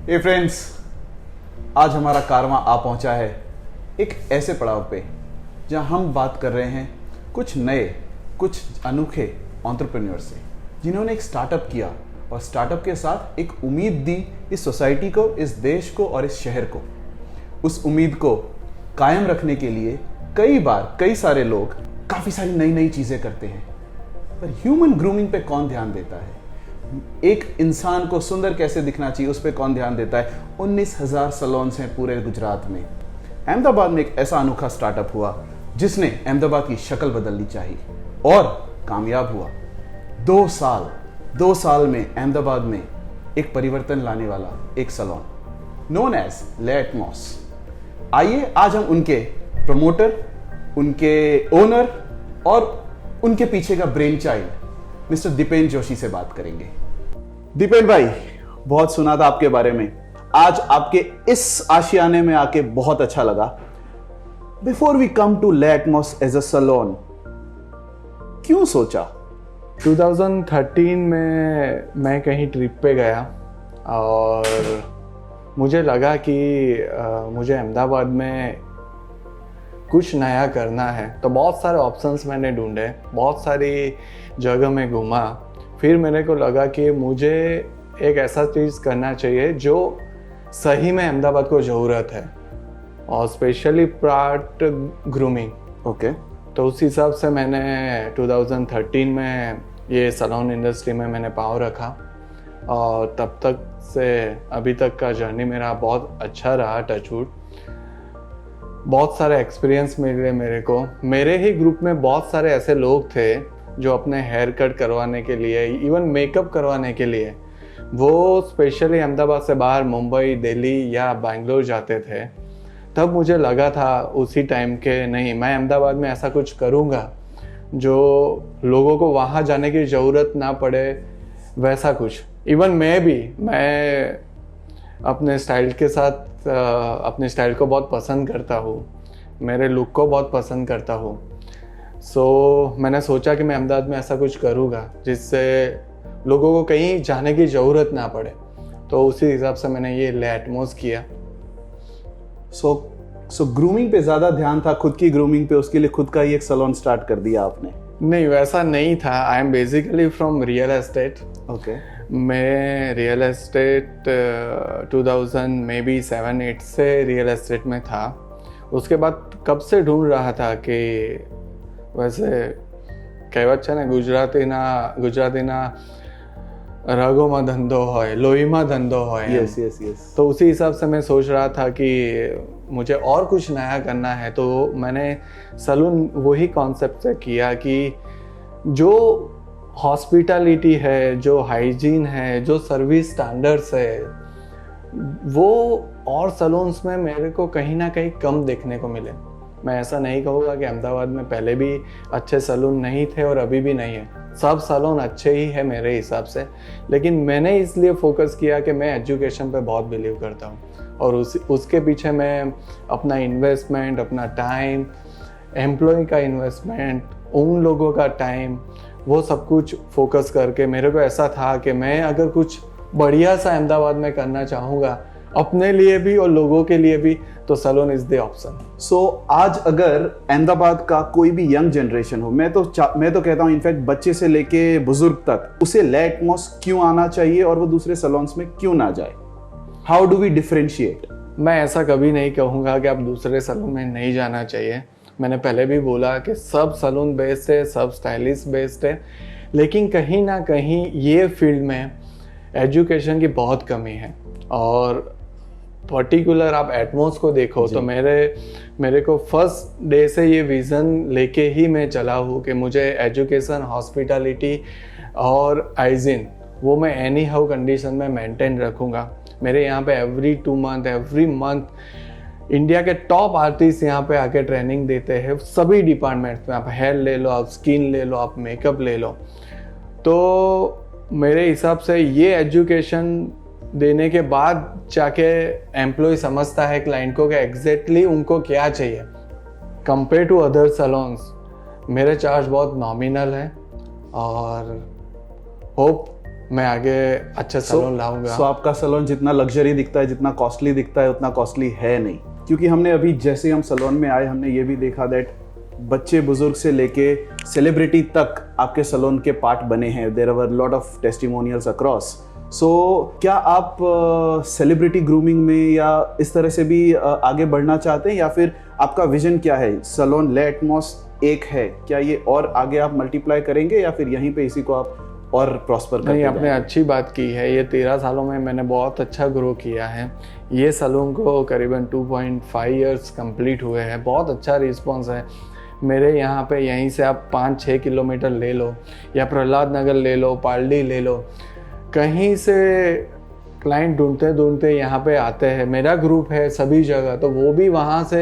हे friends, आज हमारा कारवां आ पहुंचा है एक ऐसे पड़ाव पे जहां हम बात कर रहे हैं कुछ नए, कुछ अनोखे एंटरप्रेन्योर से, जिन्होंने एक स्टार्टअप किया और स्टार्टअप के साथ एक उम्मीद दी इस सोसाइटी को, इस देश को और इस शहर को। उस उम्मीद को कायम रखने के लिए कई सारे लोग काफ़ी सारी नई नई चीज़ें करते हैं, पर ह्यूमन ग्रूमिंग पे कौन ध्यान देता है? एक इंसान को सुंदर कैसे दिखना चाहिए उस पर कौन ध्यान देता है? 19,000 सैलून्स हैं पूरे गुजरात में। अहमदाबाद में एक ऐसा अनोखा स्टार्टअप हुआ जिसने अहमदाबाद की शक्ल बदलनी चाहिए और कामयाब हुआ। 2 साल में अहमदाबाद में एक परिवर्तन लाने वाला एक सैलून नोन एज ले एटमॉस। आइए आज हम उनके प्रमोटर, उनके ओनर और उनके पीछे का brainchild mister Deepen Joshi से बात करेंगे। दीपेन भाई, बहुत सुना था आपके बारे में, आज आपके इस आशियाने में आके बहुत अच्छा लगा। बिफोर वी कम टू ले एटमॉस एज अ सैलून, क्यों सोचा? 2013 में मैं कहीं ट्रिप पे गया और मुझे लगा कि मुझे अहमदाबाद में कुछ नया करना है। तो बहुत सारे ऑप्शंस मैंने ढूंढे, बहुत सारी जगह में घूमा। फिर मेरे को लगा कि मुझे एक ऐसा चीज़ करना चाहिए जो सही में अहमदाबाद को ज़रूरत है, और स्पेशली पार्ट ग्रूमिंग। ओके। तो उस हिसाब से मैंने 2013 में ये सैलून इंडस्ट्री में मैंने पाँव रखा, और तब तक से अभी तक का जर्नी मेरा बहुत अच्छा रहा। टचवुड, बहुत सारे एक्सपीरियंस मिले मेरे को। मेरे ही ग्रुप में बहुत सारे ऐसे लोग थे जो अपने हेयर कट करवाने के लिए, इवन मेकअप करवाने के लिए, वो स्पेशली अहमदाबाद से बाहर मुंबई, दिल्ली या बेंगलोर जाते थे। तब मुझे लगा था उसी टाइम के, नहीं, मैं अहमदाबाद में ऐसा कुछ करूँगा जो लोगों को वहाँ जाने की ज़रूरत ना पड़े, वैसा कुछ। इवन मैं अपने स्टाइल के साथ अपने स्टाइल को बहुत पसंद करता हूँ, मेरे लुक को बहुत पसंद करता हूँ। सो मैंने सोचा कि मैं अहमदाबाद में ऐसा कुछ करूँगा जिससे लोगों को कहीं जाने की ज़रूरत ना पड़े। तो उसी हिसाब से मैंने ये ले एटमॉस किया। सो ग्रूमिंग पे ज़्यादा ध्यान था, खुद की ग्रूमिंग पे, उसके लिए खुद का ही एक सैलून स्टार्ट कर दिया आपने? नहीं, वैसा नहीं था। I am basically from real estate. Okay. मैं रियल एस्टेट 2007-8 से रियल एस्टेट में था। उसके बाद कब से ढूंढ रहा था कि वैसे कहेवत છે ને, ગુજરાતીના રગોમાં ધંધો હોય, લોહીમાં ધંધો હોય। यस। तो उसी हिसाब से मैं सोच रहा था कि मुझे और कुछ नया करना है। तो मैंने सैलून वही कॉन्सेप्ट से किया कि जो हॉस्पिटलिटी है, जो हाइजीन है, जो सर्विस स्टैंडर्ड्स है, वो और सैलून्स में मेरे को कहीं ना कहीं कम देखने को मिले। मैं ऐसा नहीं कहूँगा कि अहमदाबाद में पहले भी अच्छे सैलून नहीं थे और अभी भी नहीं है, सब सैलून अच्छे ही है मेरे हिसाब से। लेकिन मैंने इसलिए फोकस किया कि मैं एजुकेशन पे बहुत बिलीव करता हूँ, और उसके पीछे मैं अपना इन्वेस्टमेंट, अपना टाइम, एम्प्लॉय का इन्वेस्टमेंट, उन लोगों का टाइम, वो सब कुछ फोकस करके मेरे को ऐसा था कि मैं अगर कुछ बढ़िया सा अहमदाबाद में करना चाहूँगा, अपने लिए भी और लोगों के लिए भी, तो सैलून इज द ऑप्शन। सो आज अगर अहमदाबाद का कोई भी यंग जनरेशन हो, मैं तो कहता हूँ इनफैक्ट बच्चे से लेके बुजुर्ग तक, उसे ले एटमॉस क्यों आना चाहिए और वो दूसरे सैलून्स में क्यों ना जाए? How do we differentiate? मैं ऐसा कभी नहीं कहूँगा कि आप दूसरे सैलून में नहीं जाना चाहिए। मैंने पहले भी बोला कि सब सैलून बेस्ड है, सब स्टाइलिस्ट बेस्ड है, लेकिन कहीं ना कहीं ये फील्ड में एजुकेशन की बहुत कमी है। और पर्टिकुलर आप एटमॉस को देखो तो मेरे को फर्स्ट डे से ये विज़न लेके ही मैं चला हूँ कि मुझे एजुकेशन, हॉस्पिटलिटी और हाइजीन वो मैं एनी हाउ कंडीशन में मेंटेन रखूँगा। मेरे यहाँ पे एवरी मंथ इंडिया के टॉप आर्टिस्ट यहाँ पे आके ट्रेनिंग देते हैं, सभी डिपार्टमेंट्स में। आप हेयर ले लो, आप स्किन ले लो, आप मेकअप ले लो। तो मेरे हिसाब से ये एजुकेशन देने के बाद जाके एम्प्लॉय समझता है क्लाइंट को कि एग्जैक्टली उनको क्या चाहिए। कंपेयर टू अदर सैलून्स मेरे चार्ज बहुत नॉमिनल है, और होप मैं आगे अच्छा सैलून लाऊंगा। सो आपका सैलून जितना लग्जरी दिखता है, जितना कॉस्टली दिखता है, उतना कॉस्टली है नहीं। क्योंकि हमने अभी जैसे हम सैलून में आए, हमने ये भी देखा दैट बच्चे बुजुर्ग से लेके सेलिब्रिटी तक आपके सैलून के पार्ट बने हैं। There are lot of testimonials across. So क्या आप सेलिब्रिटी ग्रूमिंग में या इस तरह से भी आगे बढ़ना चाहते हैं, या फिर आपका विजन क्या है? सैलून ले एटमॉस एक है, क्या ये और आगे आप मल्टीप्लाई करेंगे या फिर यहीं पे इसी को आप और प्रॉस्पर करते नहीं, जाएंगे? आपने अच्छी बात की है। ये 13 सालों में मैंने बहुत अच्छा ग्रो किया है। ये सैलून को करीबन 2.5 इयर्स कंप्लीट हुए हैं। बहुत अच्छा रिस्पॉन्स है मेरे यहाँ पे। यहीं से आप 5-6 किलोमीटर ले लो या प्रहलाद नगर ले लो, पालड़ी ले लो, कहीं से क्लाइंट ढूंढते ढूंढते यहाँ पे आते हैं। मेरा ग्रुप है सभी जगह, तो वो भी वहाँ से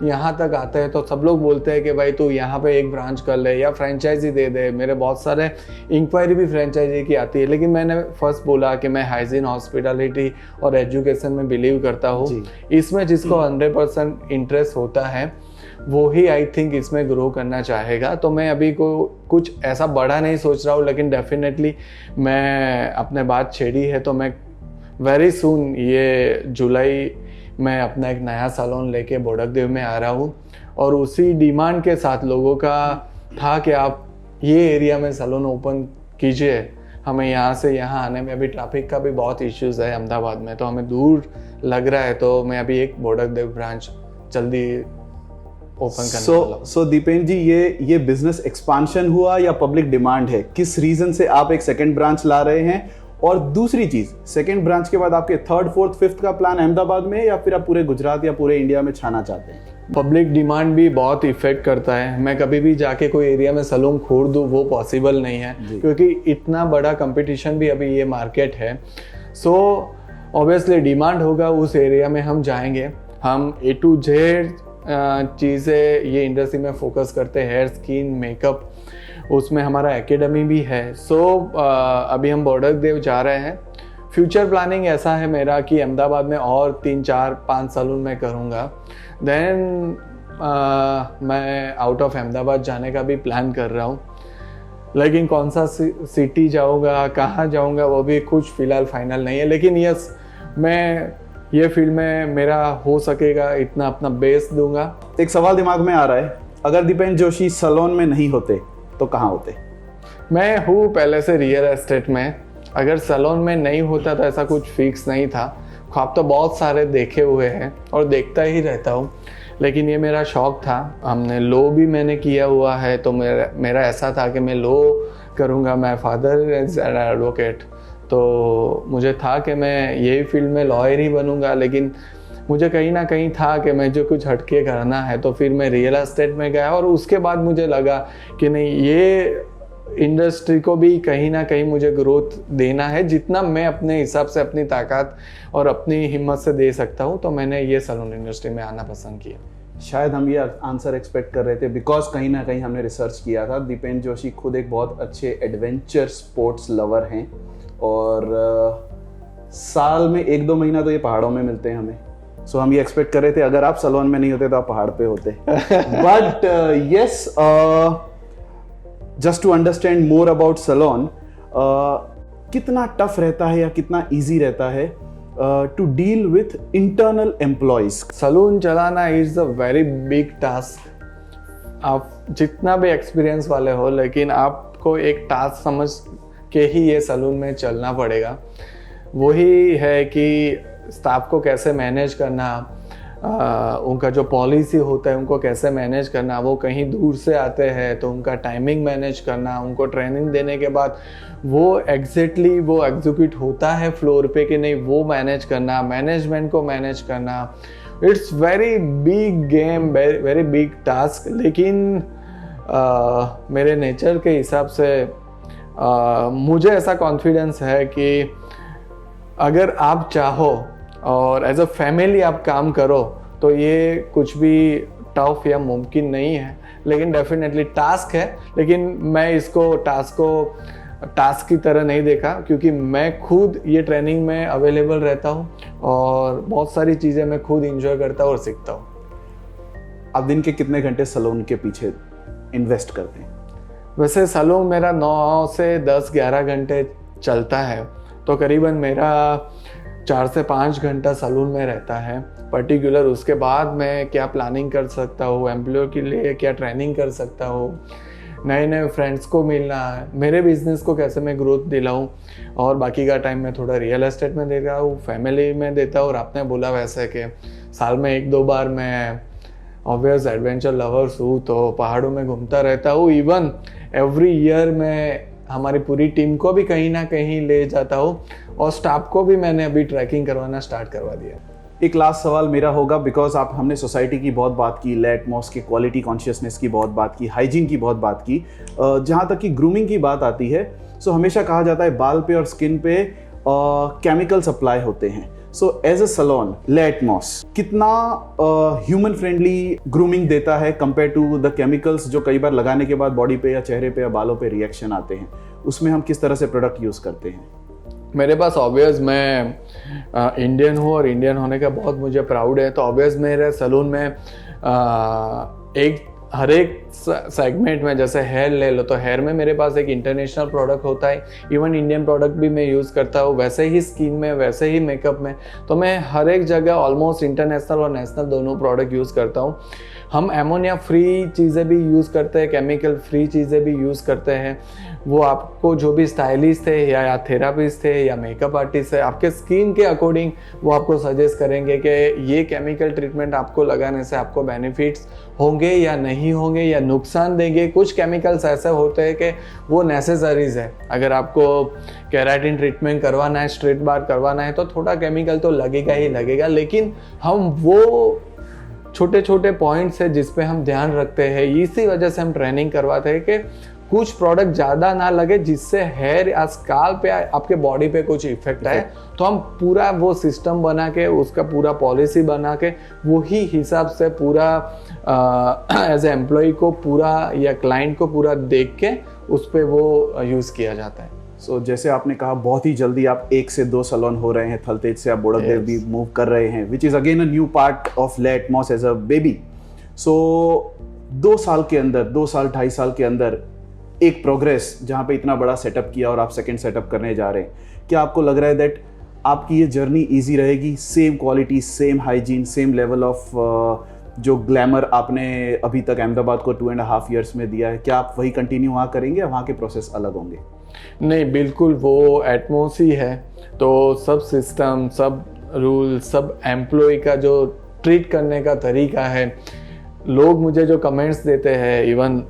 यहाँ तक आते हैं। तो सब लोग बोलते हैं कि भाई तू यहाँ पे एक ब्रांच कर ले या फ्रेंचाइजी दे दे। मेरे बहुत सारे इंक्वायरी भी फ्रेंचाइजी की आती है, लेकिन मैंने फर्स्ट बोला कि मैं हाइजीन, हॉस्पिटलिटी और एजुकेशन में बिलीव करता हूँ। इसमें जिसको 100% इंटरेस्ट होता है वो ही आई थिंक इसमें ग्रो करना चाहेगा। तो मैं अभी को कुछ ऐसा बड़ा नहीं सोच रहा हूँ, लेकिन डेफिनेटली मैं अपने बात छेड़ी है तो मैं वेरी सून ये जुलाई में अपना एक नया सैलून लेके बोडकदेव में आ रहा हूँ। और उसी डिमांड के साथ लोगों का था कि आप ये एरिया में सैलून ओपन कीजिए। हमें यहाँ से यहाँ आने में अभी ट्रैफिक का भी बहुत इश्यूज़ है अहमदाबाद में, तो हमें दूर लग रहा है। तो मैं अभी एक बोडकदेव ब्रांच जल्दी ओपन करने वाला हूं। सो दीपेन जी, ये बिजनेस एक्सपांशन हुआ या पब्लिक डिमांड है? किस रीजन से आप एक सेकंड ब्रांच ला रहे हैं? और दूसरी चीज, सेकंड ब्रांच के बाद आपके 3rd, 4th, 5th का प्लान अहमदाबाद में है या फिर आप पूरे गुजरात या पूरे इंडिया में छाना चाहते हैं? पब्लिक डिमांड भी बहुत इफेक्ट करता है। मैं कभी भी जाके कोई एरिया में सैलून खोल दूँ वो पॉसिबल नहीं है, क्योंकि इतना बड़ा कंपटीशन भी अभी ये मार्केट है। सो ऑब्वियसली डिमांड होगा उस एरिया में हम जाएंगे। हम A to Z चीज़ें ये इंडस्ट्री में फोकस करते हैं, हेयर, स्किन, मेकअप, उसमें हमारा एकेडमी भी है। सो अभी हम बोडकदेव जा रहे हैं। फ्यूचर प्लानिंग ऐसा है मेरा कि अहमदाबाद में और 3, 4, 5 सैलून मैं करूँगा। देन मैं आउट ऑफ अहमदाबाद जाने का भी प्लान कर रहा हूँ, लेकिन कौन सा सिटी जाऊँगा, कहाँ जाऊँगा, वो भी कुछ फ़िलहाल फाइनल नहीं है। लेकिन यस, मैं ये फील्ड में मेरा हो सकेगा इतना अपना बेस दूंगा। एक सवाल दिमाग में आ रहा है, अगर दीपेन जोशी सैलून में नहीं होते तो कहाँ होते? मैं हूँ पहले से रियल एस्टेट में। अगर सैलून में नहीं होता तो ऐसा कुछ फिक्स नहीं था। ख्वाब तो बहुत सारे देखे हुए हैं और देखता ही रहता हूँ, लेकिन ये मेरा शौक था। हमने लो भी मैंने किया हुआ है, तो मेरा ऐसा था कि मैं लो करूँगा। My father is an advocate, तो मुझे था कि मैं यही फील्ड में लॉयर ही बनूंगा। लेकिन मुझे कहीं ना कहीं था कि मैं जो कुछ हटके करना है, तो फिर मैं रियल एस्टेट में गया। और उसके बाद मुझे लगा कि नहीं, ये इंडस्ट्री को भी कहीं ना कहीं मुझे ग्रोथ देना है, जितना मैं अपने हिसाब से, अपनी ताकत और अपनी हिम्मत से दे सकता हूँ। तो मैंने ये सैलून इंडस्ट्री में आना पसंद किया। शायद हम ये आंसर एक्सपेक्ट कर रहे थे, बिकॉज कहीं ना कहीं हमने रिसर्च किया था। दीपेन जोशी खुद एक बहुत अच्छे एडवेंचर स्पोर्ट्स लवर हैं, और साल में 1-2 महीना तो ये पहाड़ों में मिलते हैं हमें। सो हम ये एक्सपेक्ट कर रहे थे अगर आप सैलून में नहीं होते तो आप पहाड़ पे होते। But yes, just to understand more about salon, कितना टफ रहता है या कितना इजी रहता है to deal with internal employees? Salon चलाना is a very big task. आप जितना भी एक्सपीरियंस वाले हो, लेकिन आपको एक टास्क समझ के ही ये सैलून में चलना पड़ेगा। वही है कि स्टाफ को कैसे मैनेज करना, उनका जो पॉलिसी होता है उनको कैसे मैनेज करना। वो कहीं दूर से आते हैं तो उनका टाइमिंग मैनेज करना, उनको ट्रेनिंग देने के बाद वो एग्जैक्टली वो एग्जीक्यूट होता है फ्लोर पे कि नहीं, वो मैनेज करना, मैनेजमेंट को मैनेज करना। It's very big game, very big task. लेकिन मेरे नेचर के हिसाब से मुझे ऐसा कॉन्फिडेंस है कि अगर आप चाहो और एज अ फैमिली आप काम करो तो ये कुछ भी टफ या मुमकिन नहीं है। लेकिन डेफिनेटली टास्क है, लेकिन मैं इसको टास्क की तरह नहीं देखा, क्योंकि मैं खुद ये ट्रेनिंग में अवेलेबल रहता हूँ और बहुत सारी चीज़ें मैं खुद इंजॉय करता हूँ और सीखता हूँ। आप दिन के कितने घंटे सैलून के पीछे इन्वेस्ट करते हैं? वैसे सैलून मेरा 9 से 10-11 घंटे चलता है तो करीबन मेरा 4 से 5 घंटा सलून में रहता है पर्टिकुलर। उसके बाद मैं क्या प्लानिंग कर सकता हूँ, एम्प्लॉय के लिए क्या ट्रेनिंग कर सकता हूँ, नए नए फ्रेंड्स को मिलना है, मेरे बिजनेस को कैसे मैं ग्रोथ दिलाऊं, और बाकी का टाइम मैं थोड़ा रियल एस्टेट में देता हूँ, फैमिली में देता हूँ। और आपने बोला वैसे कि साल में 1-2 बार मैं ऑब्वियस एडवेंचर लवर्स हूँ तो पहाड़ों में घूमता रहता हूँ। इवन एवरी ईयर मैं हमारी पूरी टीम को भी कहीं ना कहीं ले जाता हूँ और स्टाफ को भी मैंने अभी ट्रैकिंग करवाना स्टार्ट करवा दिया। एक लास्ट सवाल मेरा होगा, बिकॉज हमने सोसाइटी की बहुत बात की, लेटमॉस की क्वालिटी कॉन्शियसनेस की बहुत बात की, हाइजीन की बहुत बात की, जहाँ तक कि ग्रूमिंग की बात आती है सो हमेशा कहा जाता है बाल पे और स्किन पे केमिकल सप्लाई होते हैं। सो एज अ सलोन लेटमॉस कितना ह्यूमन फ्रेंडली ग्रूमिंग देता है कंपेयर टू द केमिकल्स जो कई बार लगाने के बाद बॉडी पे या चेहरे पे या बालों पे रिएक्शन आते हैं, उसमें हम किस तरह से प्रोडक्ट यूज़ करते हैं? मेरे पास ऑब्वियस मैं इंडियन हूँ और इंडियन होने का बहुत मुझे प्राउड है। तो ऑब्वियस मेरे सलून में हर एक सेगमेंट में, जैसे हेयर ले लो तो हेयर में मेरे पास एक इंटरनेशनल प्रोडक्ट होता है, इवन इंडियन प्रोडक्ट भी मैं यूज़ करता हूँ। वैसे ही स्किन में, वैसे ही मेकअप में, तो मैं हर एक जगह ऑलमोस्ट इंटरनेशनल और नेशनल दोनों प्रोडक्ट यूज़ करता हूँ। हम एमोनिया फ्री चीज़ें भी यूज़ करते हैं, केमिकल फ्री चीज़ें भी यूज़ करते हैं। वो आपको जो भी स्टाइलिस्ट है या थेरापिस्ट है या मेकअप आर्टिस्ट है, आपके स्किन के अकॉर्डिंग वो आपको सजेस्ट करेंगे कि ये केमिकल ट्रीटमेंट आपको लगाने से आपको बेनिफिट्स होंगे या नहीं होंगे या नुकसान देंगे। कुछ केमिकल्स ऐसे होते हैं कि वो नेसेसरीज है। अगर आपको केराटिन ट्रीटमेंट करवाना है, स्ट्रेट बार करवाना है, तो थोड़ा केमिकल तो लगेगा ही लगेगा, लेकिन हम वो छोटे छोटे पॉइंट्स है जिस पे हम ध्यान रखते हैं। इसी वजह से हम ट्रेनिंग करवाते हैं कि कुछ प्रोडक्ट ज़्यादा ना लगे जिससे हेयर या स्काल्प पे आपके बॉडी पे कुछ इफेक्ट आए। तो हम पूरा वो सिस्टम बना के, उसका पूरा पॉलिसी बना के, वही हिसाब से पूरा एज ए एम्प्लॉय को पूरा या क्लाइंट को पूरा देख के उस पर वो यूज़ किया जाता है। सो जैसे आपने कहा बहुत ही जल्दी आप 1 से 2 सलोन हो रहे हैं, थलतेज से आप बोड़कदेव भी मूव कर रहे हैं, which is again a new part of Latmos as a baby. सो 2 साल के अंदर, 2 साल 2.5 साल के अंदर एक प्रोग्रेस, जहाँ पे इतना बड़ा सेटअप किया और आप सेकंड सेटअप करने जा रहे हैं, क्या आपको लग रहा है दैट आपकी ये जर्नी ईजी रहेगी? Same quality, same hygiene, same level of जो ग्लैमर आपने अभी तक अहमदाबाद को 2.5 ईयर्स में दिया है, क्या आप वही कंटिन्यू वहाँ करेंगे या वहाँ के प्रोसेस अलग होंगे? नहीं, बिल्कुल वो एटमॉस ही है। तो सब सिस्टम, सब रूल, सब एम्प्लॉय का जो ट्रीट करने का तरीका है, लोग मुझे जो कमेंट्स देते हैं इवन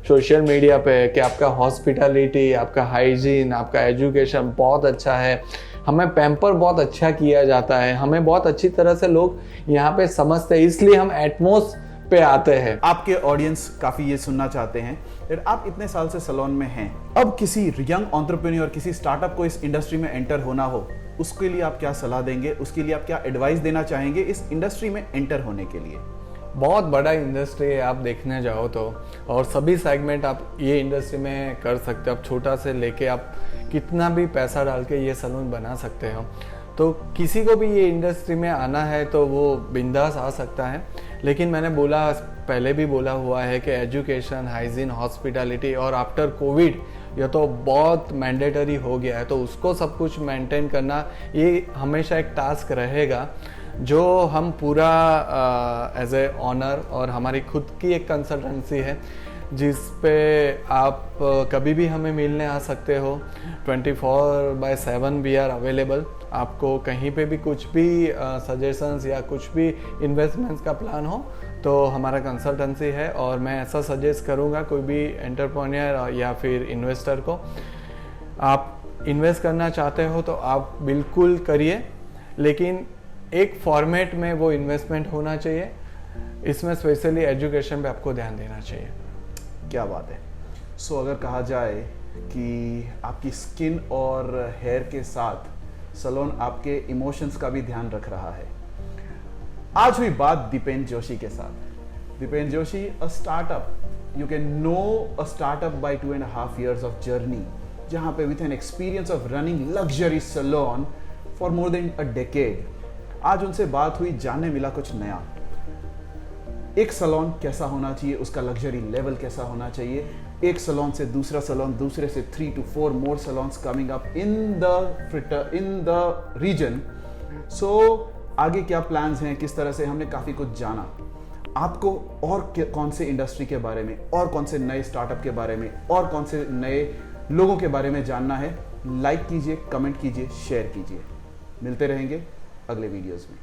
सोशल मीडिया पे कि आपका हॉस्पिटलिटी, आपका हाइजीन, आपका एजुकेशन बहुत अच्छा है, हमें पैम्पर बहुत अच्छा किया जाता है, हमें बहुत अच्छी तरह से लोग यहाँ पे समझते हैं, इसलिए हम एटमॉस पे आते हैं। आपके ऑडियंस काफ़ी ये सुनना चाहते हैं कि आप इतने साल से सलोन में हैं, अब किसी यंग एंटरप्रेन्योर, किसी स्टार्टअप को इस इंडस्ट्री में एंटर होना हो, उसके लिए आप क्या सलाह देंगे? उसके लिए आप क्या एडवाइस देना चाहेंगे इस इंडस्ट्री में एंटर होने के लिए? बहुत बड़ा इंडस्ट्री है आप देखने जाओ तो, और सभी सेगमेंट आप ये इंडस्ट्री में कर सकते हो। आप छोटा से लेके आप कितना भी पैसा डाल के ये सलून बना सकते हो। तो किसी को भी ये इंडस्ट्री में आना है तो वो बिंदास आ सकता है। लेकिन मैंने बोला, पहले भी बोला हुआ है कि एजुकेशन, हाइजीन, हॉस्पिटलिटी और आफ्टर कोविड ये तो बहुत मैंडेटरी हो गया है, तो उसको सब कुछ मेंटेन करना ये हमेशा एक टास्क रहेगा जो हम पूरा एज ए ऑनर, और हमारी खुद की एक कंसल्टेंसी है जिस पे आप कभी भी हमें मिलने आ सकते हो। 24/7 वी आर अवेलेबल। आपको कहीं पे भी कुछ भी सजेशंस या कुछ भी इन्वेस्टमेंट्स का प्लान हो तो हमारा कंसल्टेंसी है। और मैं ऐसा सजेस्ट करूँगा कोई भी एंटरप्रेन्योर या फिर इन्वेस्टर को, आप इन्वेस्ट करना चाहते हो तो आप बिल्कुल करिए, लेकिन एक फॉर्मेट में वो इन्वेस्टमेंट होना चाहिए। इसमें स्पेशली एजुकेशन पे आपको ध्यान देना चाहिए। क्या बात है। सो अगर कहा जाए कि आपकी स्किन और हेयर के साथ सलोन आपके इमोशंस का भी ध्यान रख रहा है। आज हुई बात दीपेन जोशी के साथ। Deepen Joshi, a startup, you can know a startup by 2.5 years of journey, जहां पे with an experience of running luxury salon for more than a decade. आज उनसे बात हुई, जानने मिला कुछ नया। एक सैलून कैसा होना चाहिए, उसका लग्जरी लेवल कैसा होना चाहिए, एक सैलून से दूसरा सैलून, दूसरे से 3 to 4 more salons coming up in the region. So आगे क्या प्लान्स हैं, किस तरह से, हमने काफ़ी कुछ जाना। आपको और कौन से इंडस्ट्री के बारे में, और कौन से नए स्टार्टअप के बारे में, और कौन से नए लोगों के बारे में जानना है, लाइक कीजिए, कमेंट कीजिए, शेयर कीजिए। मिलते रहेंगे अगले वीडियोस में।